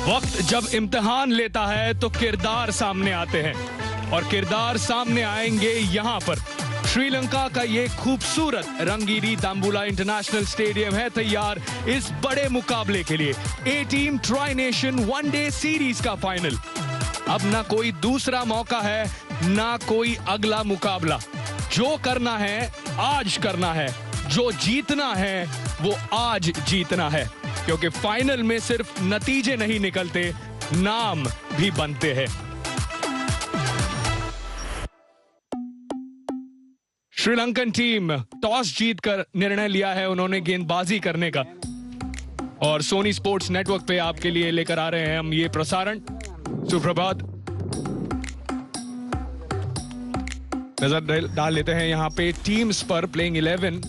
वक्त जब इम्तिहान लेता है तो किरदार सामने आते हैं और किरदार सामने आएंगे यहाँ पर। श्रीलंका का ये खूबसूरत रंगीली दाम्बुला इंटरनेशनल स्टेडियम है तैयार इस बड़े मुकाबले के लिए। A team tri nation one day series का फाइनल। अब ना कोई दूसरा मौका है ना कोई अगला मुकाबला। जो करना है आज करना है, जो जीतना है वो आज जीतना है, क्योंकि फाइनल में सिर्फ नतीजे नहीं निकलते, नाम भी बनते हैं। श्रीलंकन टीम टॉस जीतकर निर्णय लिया है उन्होंने गेंदबाजी करने का, और सोनी स्पोर्ट्स नेटवर्क पे आपके लिए लेकर आ रहे हैं हम ये प्रसारण। सुप्रभात। नजर डाल लेते हैं यहाँ पे टीम्स पर। प्लेइंग 11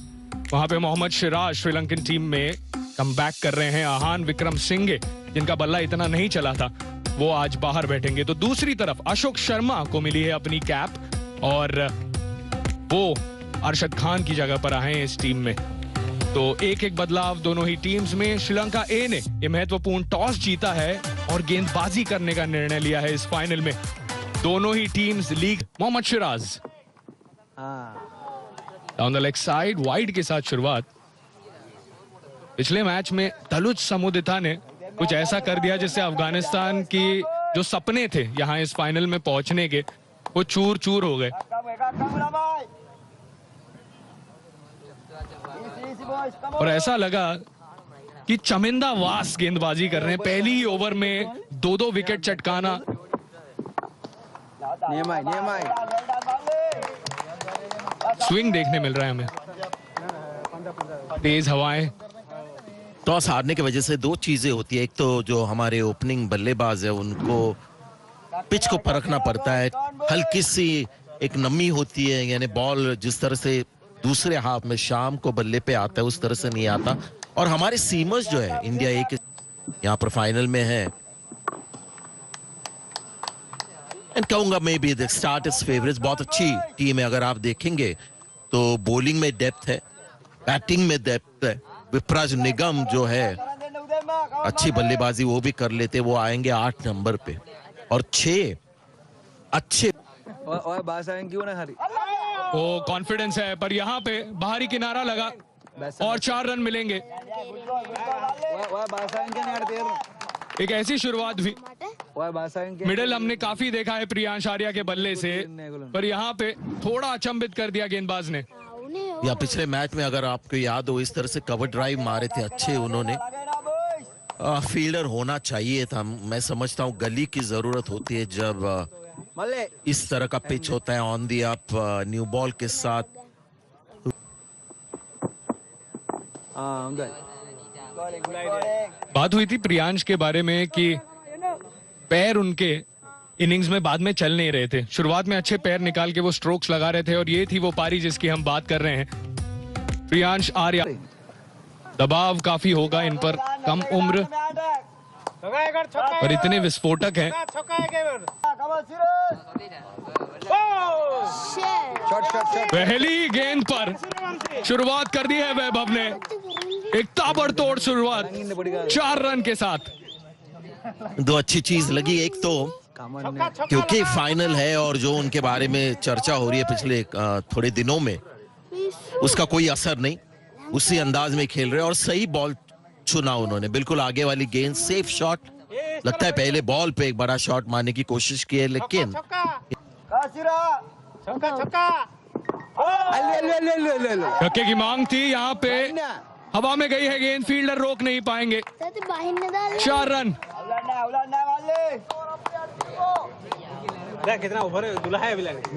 वहां पे मोहम्मद सिराज श्रीलंकन टीम में कमबैक कर रहे हैं। आहान विक्रम सिंघे जिनका बल्ला इतना नहीं चला था वो आज बाहर बैठेंगे। तो दूसरी तरफ अशोक शर्मा को मिली है अपनी कैप और वो अरशद खान की जगह पर आए हैं इस टीम में। तो एक एक बदलाव दोनों ही टीम्स में। श्रीलंका ए ने यह महत्वपूर्ण टॉस जीता है और गेंदबाजी करने का निर्णय लिया है इस फाइनल में। दोनों ही teams league. Mohammed Siraj down the leg side wide के साथ शुरुआत। पिछले मैच में तलुज समुदिता ने कुछ ऐसा कर दिया जिससे अफगानिस्तान की जो सपने थे यहां इस फाइनल में पहुंचने के वो चूर चूर हो गए। और ऐसा लगा कि चमिंदा वास गेंदबाजी कर रहे हैं। पहली ही ओवर में दो विकेट चटकाना। स्विंग देखने मिल रहा है हमें, तेज हवाएं। टॉस हारने की वजह से दो चीजें होती है। एक तो जो हमारे ओपनिंग बल्लेबाज है उनको पिच को परखना पड़ता है। हल्की सी एक नमी होती है, यानी बॉल जिस तरह से दूसरे हाफ में शाम को बल्ले पे आता है उस तरह से नहीं आता। और हमारे सीमर्स जो है इंडिया एक यहाँ पर फाइनल में है। एंड कहूंगा may be the start is favourites. बहुत अच्छी टीम है। अगर आप देखेंगे तो बॉलिंग में डेप्थ है, बैटिंग में डेप्थ है। विप्राज निगम जो है अच्छी बल्लेबाजी वो भी कर लेते, वो आएंगे 8 नंबर पे और 6 अच्छे। वो कॉन्फिडेंस है पर यहाँ पे बाहरी किनारा लगा और 4 रन मिलेंगे। एक ऐसी शुरुआत हुई। मिडिल हमने काफी देखा है प्रियांश आर्या के बल्ले से, पर यहाँ पे थोड़ा अचंभित कर दिया गेंदबाज ने। या पिछले मैच में अगर आपको याद हो इस तरह से कवर ड्राइव मारे थे अच्छे उन्होंने। फील्डर होना चाहिए था। मैं समझता हूँ गली की जरूरत होती है जब इस तरह का पिच होता है on the up new ball के साथ। बात हुई थी प्रियांश के बारे में कि पैर उनके इनिंग्स में बाद में चल नहीं रहे थे। शुरुआत में अच्छे पैर निकाल के वो स्ट्रोक्स लगा रहे थे और ये थी वो पारी जिसकी हम बात कर रहे हैं। प्रियांश आर्या, दबाव काफी होगा इन पर, कम उम्र और इतने विस्फोटक हैं। पहली गेंद पर शुरुआत कर दी है वैभव ने, एक ताबड़तोड़ शुरुआत 4 रन के साथ। दो अच्छी चीज लगी, एक तो क्योंकि फाइनल है और जो उनके बारे में चर्चा हो रही है पिछले थोड़े दिनों में उसका कोई असर नहीं, उसी अंदाज में खेल रहे और सही बॉल चुना उन्होंने। बिल्कुल आगे वाली गेंद, सेफ शॉट। लगता है पहले बॉल पे एक बड़ा शॉट मारने की कोशिश की है लेकिन छक्के की मांग थी। यहाँ पे हवा में गई है गेंद, फील्डर रोक नहीं पाएंगे। 4 रन।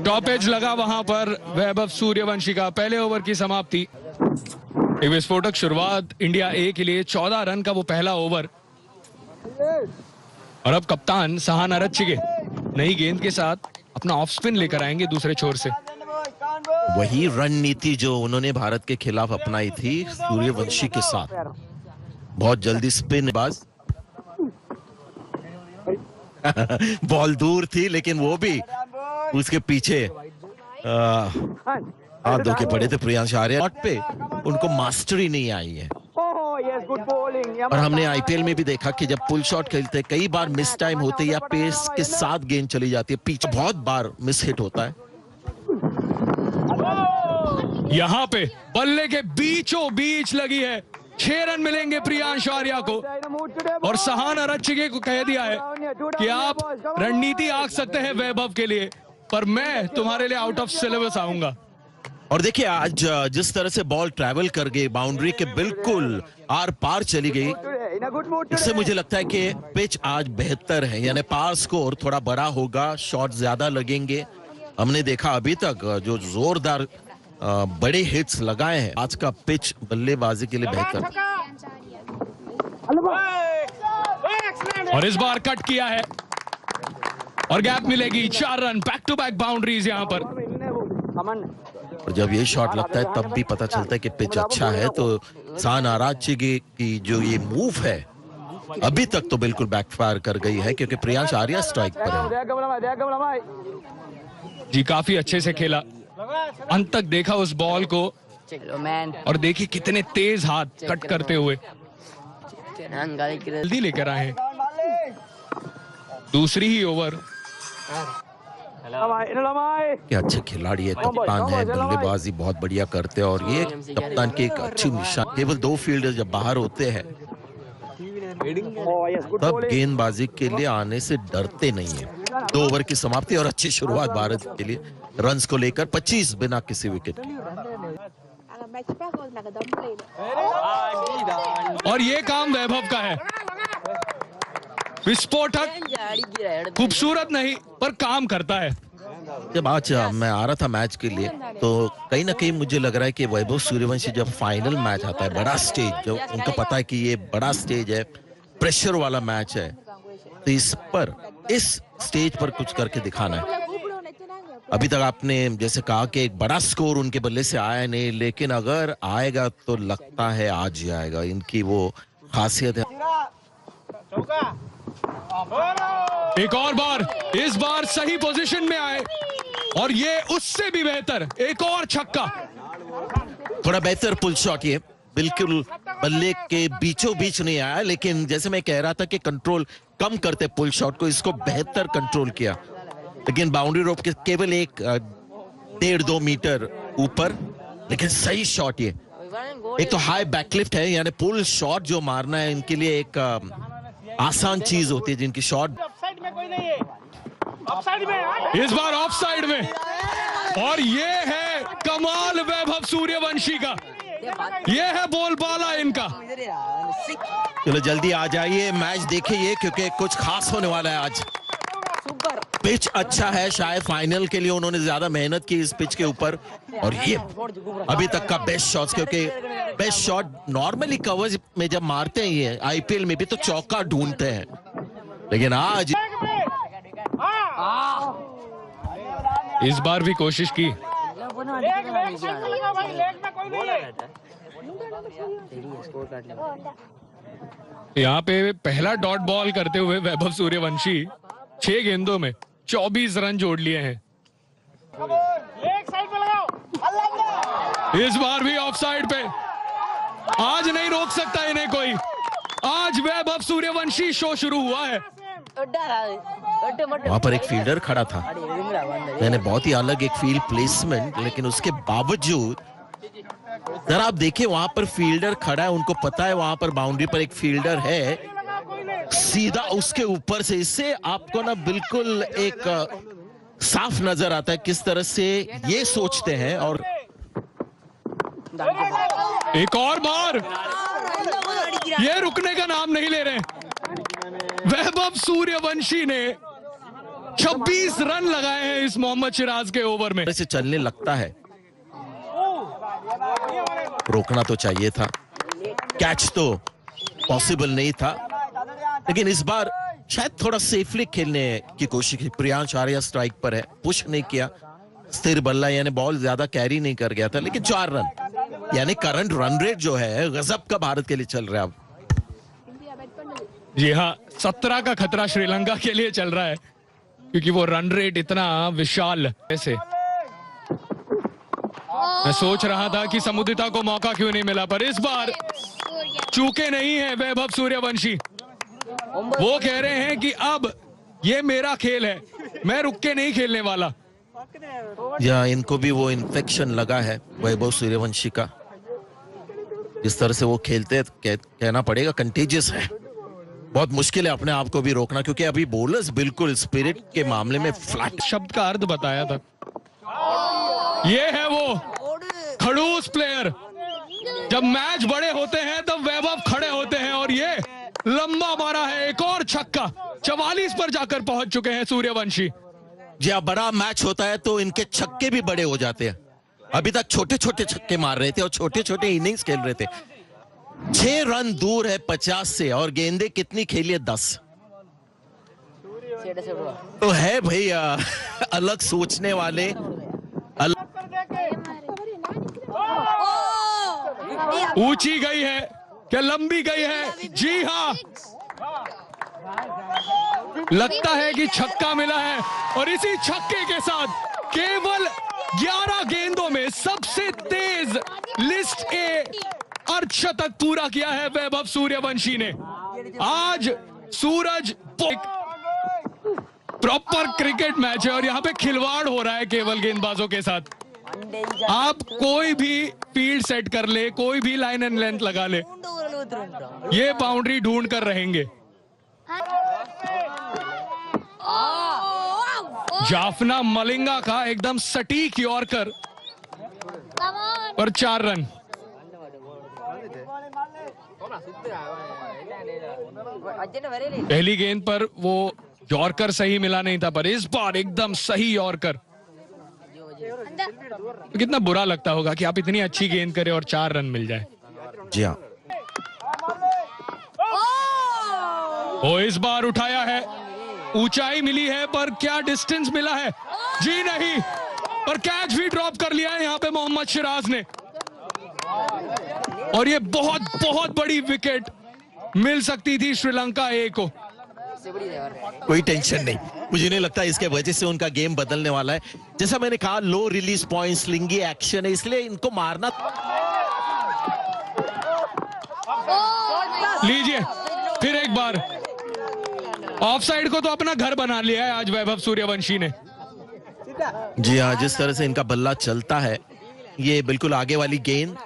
टॉपेज लगा वहां पर वैभव सूर्यवंशी का। पहले ओवर की समाप्ति। एक विस्फोटक शुरुआत इंडिया ए के लिए। 14 रन का वो पहला ओवर। और अब कप्तान सहान अरच्छिगे नई गेंद के साथ अपना ऑफ स्पिन लेकर आएंगे दूसरे छोर से। वही रणनीति जो उन्होंने भारत के खिलाफ अपनाई थी सूर्यवंशी के साथ। बहुत जल्दी स्पिन बाज। बॉल दूर थी लेकिन वो भी उसके पीछे हाथ धो के पड़े थे प्रियांश आर्या पे। उनको मास्टरी नहीं आई है। और हमने आईपीएल में भी देखा कि जब पुल शॉट खेलते कई बार मिस टाइम होते या पेस के साथ गेंद चली जाती है, पीछे बहुत बार मिस हिट होता है। यहां पे बल्ले के बीचों बीच लगी है। 6 रन मिलेंगे प्रियांश आर्या को। और सहान अरच्छगे को कह दिया है कि आप रणनीति आंक सकते हैं वैभव के लिए, पर मैं तुम्हारे लिए आउट ऑफ सिलेबस आऊंगा। और देखिए आज जिस तरह से बॉल ट्रैवल कर गई, बाउंड्री के बिल्कुल आर पार चली गई, इससे मुझे लगता है कि पिच आज बेहतर है, यानी पार स्कोर थोड़ा बड़ा होगा, शॉट ज्यादा लगेंगे। हमने देखा अभी तक जो जोरदार बड़े हिट्स लगाए हैं, आज का पिच बल्लेबाजी के लिए बेहतर। और इस बार कट किया है और गैप मिलेगी। 4 run, back to back boundaries यहां पर। और जब ये शॉट लगता है तब भी पता चलता है कि पिच अच्छा है। तो सहान अरच्छगे की जो ये मूव है अभी तक तो बिल्कुल बैकफायर कर गई है, क्योंकि प्रियांश आर्या स्ट्राइक पर है। जी काफी अच्छे से खेला, अंत तक देखा उस बॉल को, और देखिए कितने तेज हाथ कट करते हुए जल्दी लेकर आए हैं। दूसरी ही ओवर। क्या अच्छे खिलाड़ी है, कप्तान है, बल्लेबाजी बहुत बढ़िया करते हैं। और ये कप्तान की एक अच्छी निशान, केवल 2 फील्डर जब बाहर होते हैं तब गेंदबाजी के लिए आने से डरते नहीं है। 2 ओवर की समाप्ति और अच्छी शुरुआत भारत के लिए रन्स को लेकर 25 बिना किसी विकेट के। और ये काम वैभव का है, विस्फोटक, खूबसूरत नहीं पर काम करता है। जब आज मैं आ रहा था मैच के लिए तो कहीं ना कहीं मुझे लग रहा है कि वैभव सूर्यवंशी जब फाइनल मैच आता है, बड़ा स्टेज, जो उनको पता है कि ये बड़ा स्टेज है, प्रेशर वाला मैच है, तो इस स्टेज पर कुछ करके दिखाना है। अभी तक आपने जैसे कहा कि एक बड़ा स्कोर उनके बल्ले से आया नहीं, लेकिन अगर आएगा तो लगता है आज ही आएगा। इनकी वो खासियत है। एक और बार, इस बार सही पोजीशन में आए और ये उससे भी बेहतर, एक और छक्का। थोड़ा बेहतर पुल शॉट, ये बिल्कुल बल्ले के बीचों बीच नहीं आया, लेकिन जैसे मैं कह रहा था कि कंट्रोल कम करते पुल शॉट को, इसको बेहतर कंट्रोल किया, लेकिन बाउंड्री रोप के केवल 1.5-2 मीटर ऊपर, लेकिन सही शॉट। ये एक तो हाई बैकलिफ्ट है, यानी पुल शॉट जो मारना है इनके लिए एक आसान चीज होती है, जिनकी शॉट इस बार ऑफ साइड में। और ये है कमाल वैभव सूर्यवंशी का, ये है बोलबाला इनका। चलो जल्दी आ जाइए, मैच देखिए, क्योंकि कुछ खास होने वाला है आज। पिच अच्छा है, शायद फाइनल के लिए उन्होंने ज्यादा मेहनत की इस पिच के ऊपर। और ये अभी तक का बेस्ट शॉट, क्योंकि बेस्ट शॉट नॉर्मली कवर्स में जब मारते हैं ये आईपीएल में भी तो चौका ढूंढते हैं, लेकिन आज इस बार भी कोशिश की। यहाँ पे पहला डॉट बॉल करते हुए वैभव सूर्यवंशी 6 गेंदों में 24 रन जोड़ लिए हैं। इस बार भी ऑफ साइड पे, आज नहीं रोक सकता इन्हें कोई। आज वैभव सूर्यवंशी शो शुरू हुआ है। वहां पर एक फील्डर खड़ा था, मैंने बहुत ही अलग एक फील्ड प्लेसमेंट, लेकिन उसके बावजूद जरा आप देखिए वहां पर फील्डर खड़ा है, उनको पता है वहां पर बाउंड्री पर एक फील्डर है, सीधा उसके ऊपर से, इससे आपको ना बिल्कुल एक साफ नजर आता है किस तरह से ये सोचते हैं। और एक और बार, ये रुकने का नाम नहीं ले रहे। वैभव सूर्यवंशी ने 26 रन लगाए हैं इस मोहम्मद सिराज के ओवर में। से चलने लगता है, रोकना तो चाहिए था, कैच तो पॉसिबल नहीं था, लेकिन इस बार शायद थोड़ा सेफली खेलने की कोशिश की। प्रियांश आर्या स्ट्राइक पर है, पुश नहीं किया, स्थिर बल्ला, यानी बॉल ज्यादा कैरी नहीं कर गया था, लेकिन 4 रन, यानी करंट रन रेट जो है गजब का भारत के लिए चल रहा है अब। जी हाँ, 17 का खतरा श्रीलंका के लिए चल रहा है, क्योंकि वो रन रेट इतना विशाल ऐसे। मैं सोच रहा था कि समुद्रिता को मौका क्यों नहीं मिला, पर इस बार चूके नहीं है वैभव सूर्यवंशी। वो कह रहे हैं कि अब ये मेरा खेल है, मैं रुक के नहीं खेलने वाला। या इनको भी वो इन्फेक्शन लगा है वैभव सूर्यवंशी का। इस तरह से वो खेलते कहना पड़ेगा कंटेजियस है। बहुत मुश्किल है अपने आप को भी रोकना, क्योंकि अभी बॉलर्स बिल्कुल स्पिरिट के मामले में फ्लैट। शब्द का अर्थ बताया था। ये है वो खड़ूस प्लेयर। जब मैच बड़े होते हैं तब वैभव खड़े होते हैं, और ये लंबा मारा है एक और छक्का। 44 पर जाकर पहुंच चुके हैं सूर्यवंशी। जब बड़ा मैच होता है तो इनके छक्के भी बड़े हो जाते हैं। अभी तक छोटे छोटे छक्के मार रहे थे और छोटे छोटे इनिंग्स खेल रहे थे। 6 रन दूर है 50 से, और गेंदे कितनी खेली है? 10। तो है भैया अलग सोचने वाले। ऊंची गई है क्या लंबी गई है? जी हाँ, लगता है कि छक्का मिला है, और इसी छक्के के साथ केवल 11 गेंदों में सबसे तेज लिस्ट ए अर्धशतक पूरा किया है वैभव सूर्यवंशी ने। आज सूरज प्रॉपर क्रिकेट मैच है, और यहाँ पे खिलवाड़ हो रहा है केवल गेंदबाजों के साथ। आप कोई भी फील्ड सेट कर ले, कोई भी लाइन एंड लेंथ लगा ले, ये बाउंड्री ढूंढ कर रहेंगे। जाफना मलिंगा का एकदम सटीक यॉर्कर और 4 रन। पहली गेंद पर वो यॉर्कर सही मिला नहीं था, पर इस बार एकदम सही यॉर्कर। कितना बुरा लगता होगा कि आप इतनी अच्छी गेंद करें और 4 रन मिल जाए। जी हाँ, वो इस बार उठाया है, ऊंचाई मिली है, पर क्या डिस्टेंस मिला है? जी नहीं, पर कैच भी ड्रॉप कर लिया है यहाँ पे मोहम्मद सिराज ने। और ये बहुत बहुत बड़ी विकेट मिल सकती थी श्रीलंका ए को। कोई टेंशन नहीं, मुझे नहीं लगता इसके वजह से उनका गेम बदलने वाला है। जैसा मैंने कहा, लो रिलीज पॉइंट, स्लिंगी एक्शन है, इसलिए इनको मारना। लीजिए फिर एक बार, ऑफसाइड को तो अपना घर बना लिया है आज वैभव सूर्यवंशी ने। जी हाँ, जिस तरह से इनका बल्ला चलता है, ये बिल्कुल आगे वाली गेंद,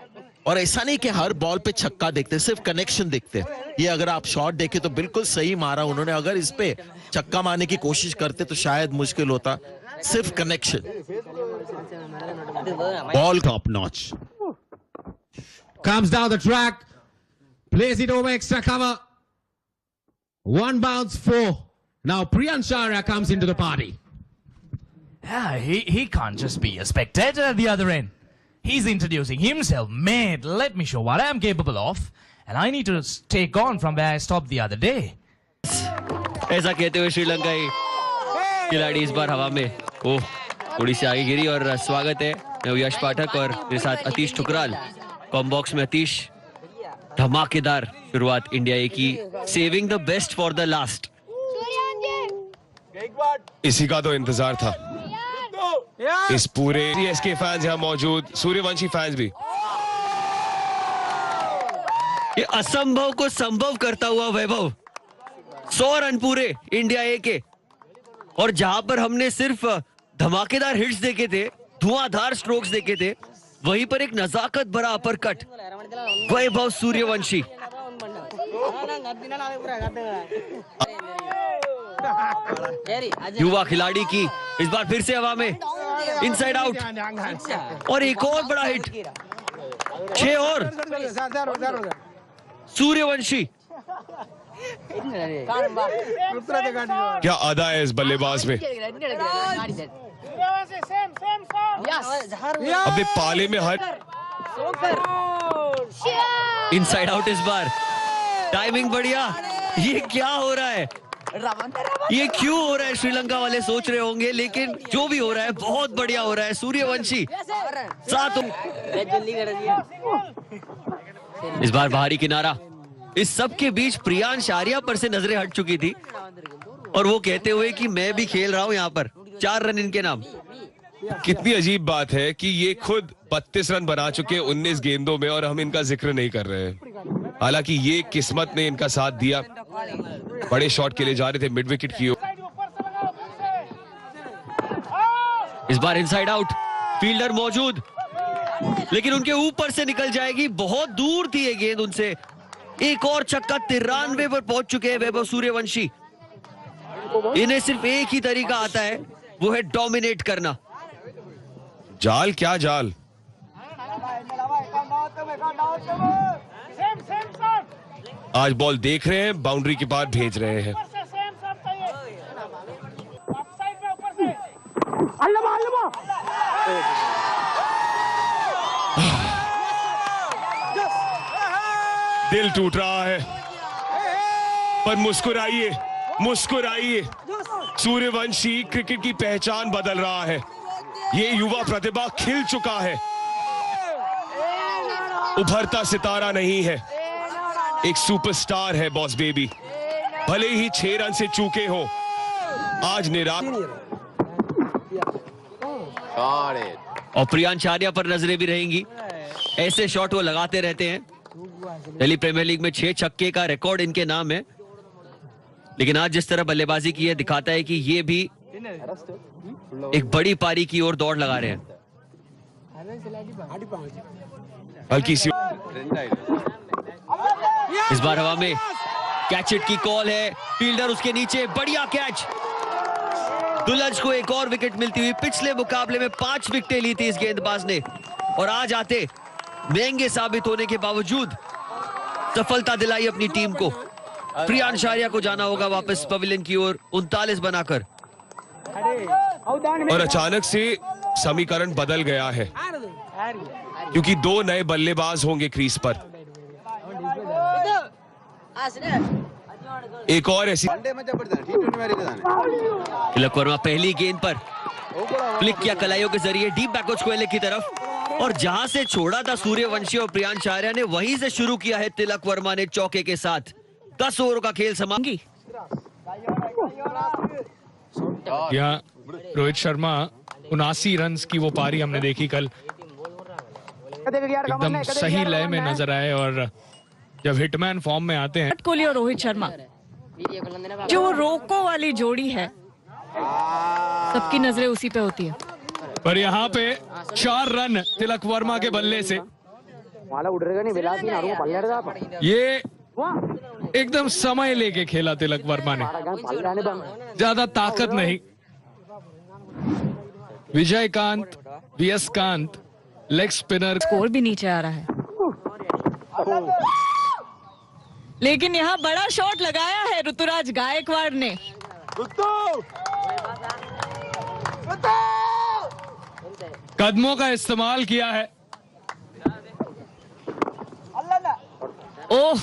और ऐसा नहीं कि हर बॉल पे छक्का देखते, सिर्फ कनेक्शन देखते। ये अगर आप शॉट देखें तो बिल्कुल सही मारा उन्होंने। अगर इस पे छक्का मारने की कोशिश करते तो शायद मुश्किल होता। सिर्फ connection. Ball top notch. Comes down the track, plays it over extra cover. 1 bounce 4. Now Priyansh Arya comes into the party. Yeah, he can't just be a spectator at the other end. He's introducing himself. Mate, let me show what I'm capable of. And I need to take on from where I stopped the other day. ऐसा कहते हुए श्रीलंकाई खिलाड़ी इस बार हवा में थोड़ी सी आगे गिरी। और स्वागत है, मैं यश पाठक और मेरे साथ अतीश ठुकराल। कॉम्बॉक्स में अतीश, धमाकेदार शुरुआत इंडिया ए की, saving the best for the last. इसी का तो इंतजार था। इस पूरे सीएसके फैंस यहाँ मौजूद, सूर्यवंशी फैंस भी। ये असंभव को संभव करता हुआ वैभव, 100 रन पूरे इंडिया ए के। और जहां पर हमने सिर्फ धमाकेदार हिट्स देखे थे, धुआंधार स्ट्रोक्स देखे थे, वहीं पर एक नजाकत भरा अपरकट वैभव सूर्यवंशी। युवा खिलाड़ी की इस बार फिर से हवा में, इनसाइड आउट, और एक और बड़ा हिट। 6 और सूर्यवंशी। क्या अदा है इस बल्लेबाज में। अबे पाले में हट। इनसाइड आउट इस बार, टाइमिंग बढ़िया। ये क्या हो रहा है, ये क्यों हो रहा है? श्रीलंका वाले सोच रहे होंगे, लेकिन जो भी हो रहा है बहुत बढ़िया हो रहा है। सूर्यवंशी साथ, इस बार बाहरी किनारा। इस सब के बीच प्रियांश आर्या पर से नजरें हट चुकी थी, और वो कहते हुए कि मैं भी खेल रहा हूं यहाँ पर। 4 रन इनके नाम। कितनी अजीब बात है कि ये खुद 32 रन बना चुके 19 गेंदों में, और हम इनका जिक्र नहीं कर रहे हैं। हालांकि ये किस्मत ने इनका साथ दिया, बड़े शॉट के लिए जा रहे थे मिड विकेट की ओर। इस बार इनसाइड आउट, फील्डर मौजूद, लेकिन उनके ऊपर से निकल जाएगी, बहुत दूर थी ये गेंद उनसे। एक और छक्का, 93 पर पहुंच चुके हैं वैभव सूर्यवंशी। इन्हें सिर्फ एक ही तरीका आता है, वो है डोमिनेट करना। जाल क्या जाल। आज बॉल देख रहे हैं, बाउंड्री के पार भेज रहे हैं। दिल टूट रहा है, पर मुस्कुराइए, मुस्कुराइए। सूर्यवंशी क्रिकेट की पहचान बदल रहा है। ये युवा प्रतिभा खिल चुका है, उभरता सितारा नहीं है, एक सुपरस्टार है बॉस बेबी। भले ही 6 रन से चूके हो, आज निराश। और प्रियांश आर्या पर नजरें भी रहेंगी, ऐसे शॉट वो लगाते रहते हैं। दिल्ली प्रीमियर लीग में 6 छक्के का रिकॉर्ड इनके नाम है, लेकिन आज जिस तरह बल्लेबाजी की है दिखाता है कि ये भी एक बड़ी पारी की ओर दौड़ लगा रहे हैं। हल्की सी इस बार हवा में कैच इट की कॉल है, फील्डर उसके नीचे, बढ़िया कैच। दुलज को एक और विकेट मिलती हुई। पिछले मुकाबले में 5 विकेटें ली थी इस गेंदबाज ने, और आज आते महंगे साबित होने के बावजूद सफलता दिलाई अपनी टीम को। प्रियांश आर्या को जाना होगा वापस पवेलियन की ओर 39 बनाकर। और अचानक से समीकरण बदल गया है, क्योंकि 2 नए बल्लेबाज होंगे क्रीज पर। एक और ऐसी तिलक वर्मा पहली गेंद पर फ्लिक किया कलाइयों के जरिए डीप बैकवर्ड स्क्वायर लेग की तरफ, और जहां से छोड़ा था सूर्यवंशी और प्रियांश आर्या ने, वहीं से शुरू किया है तिलक वर्मा ने चौके के साथ। 10 ओवरों का खेल समाप्ति। यहाँ रोहित शर्मा 79 रन की वो पारी हमने देखी कल, एकदम सही लय में नजर आए। और जब हिटमैन फॉर्म में आते हैं, कोहली और रोहित शर्मा जो रोको वाली जोड़ी है, सबकी नजरें उसी पे होती है। पर यहाँ पे 4 रन तिलक वर्मा के बल्ले से, ये एकदम समय लेके खेला तिलक वर्मा ने, ज्यादा ताकत नहीं। विजयकांत, वीएस कांत लेग स्पिनर, स्कोर भी नीचे आ रहा है, लेकिन यहाँ बड़ा शॉट लगाया है ऋतुराज गायकवाड़ ने। कदमों का इस्तेमाल किया है। ओह,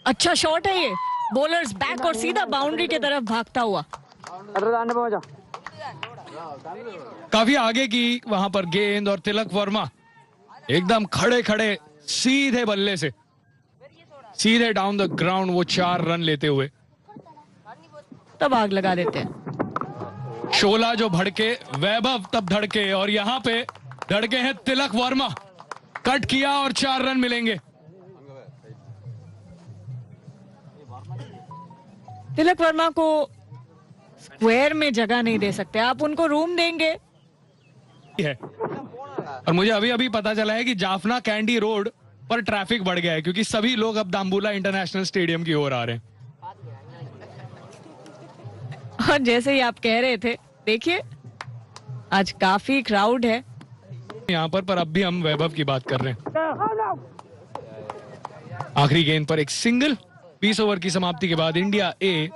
अच्छा शॉट है ये, बॉलर्स बैक और सीधा बाउंड्री की तरफ भागता हुआ। काफी आगे की वहां पर गेंद, और तिलक वर्मा एकदम खड़े खड़े सीधे बल्ले से सीधे डाउन द ग्राउंड वो 4 रन लेते हुए तब आग लगा देते हैं। शोला जो भड़के, वैभव तब धड़के, और यहाँ पे धड़के हैं तिलक वर्मा। कट किया और 4 रन मिलेंगे। तिलक वर्मा को स्क्वायर में जगह नहीं दे सकते आप, उनको रूम देंगे। है। और मुझे अभी अभी पता चला है कि जाफना कैंडी रोड पर ट्रैफिक बढ़ गया है, क्योंकि सभी लोग अब दाम्बुला इंटरनेशनल स्टेडियम की ओर आ रहे हैं। और जैसे ही आप कह रहे थे, देखिए आज काफी क्राउड है यहाँ पर अब भी हम वैभव की बात कर रहे हैं। आखिरी गेंद पर एक सिंगल। 20 ओवर की समाप्ति के बाद इंडिया A